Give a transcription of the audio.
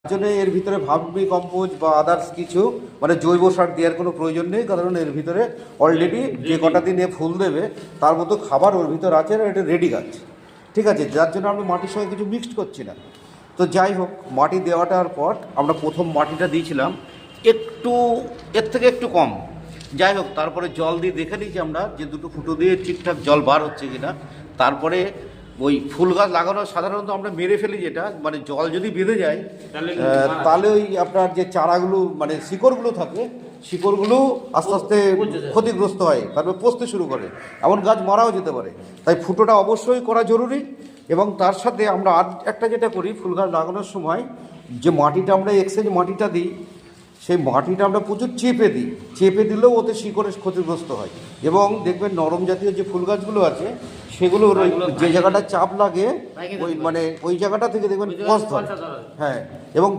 জন্য এর ভিতরে ভার্মি কম্পোজ বা আদার্স কিছু মানে জৈব সার দেওয়ার কোনো প্রয়োজন নেই, কারণ এর ভিতরে অলরেডি যে কটা দিন এ ফুল দেবে তার মতো খাবার ওর ভিতর আছে, আর এটা রেডি গাছ, ঠিক আছে, যার জন্য আমরা মাটির সঙ্গে কিছু মিক্সড করছি না। তো যাই হোক, মাটি দেওয়াটার পর আমরা প্রথম মাটিটা দিয়েছিলাম একটু এর থেকে একটু কম, যাই হোক তারপরে জল দিয়ে দেখে নিয়েছি আমরা যে দুটো ফুটো দিয়ে ঠিকঠাক জল বার হচ্ছে কিনা। তারপরে ওই ফুল গাছ লাগানো সাধারণত আমরা মেরে ফেলি, যেটা মানে জল যদি বেঁধে যায় তাহলে ওই আপনার যে চারাগুলো মানে শিকড়গুলো থাকে, শিকড়গুলো আস্তে আস্তে ক্ষতিগ্রস্ত হয়, তারপরে পচতে শুরু করে, এমন গাছ মারাও যেতে পারে। তাই ফুটোটা অবশ্যই করা জরুরি। এবং তার সাথে আমরা আর একটা যেটা করি, ফুল গাছ লাগানোর সময় যে মাটিটা আমরা এক্সচেঞ্জ মাটিটা দিই, সেই মাটিটা আমরা প্রচুর চেপে দিই, চেপে দিলেও ওতে শিকড়ে ক্ষতিগ্রস্ত হয়। এবং দেখবেন নরম জাতীয় যে ফুল গাছগুলো আছে সেগুলোর ওই যে জায়গাটা চাপ লাগে ওই মানে ওই জায়গাটা থেকে দেখবেন পচ ধরে। হ্যাঁ, এবং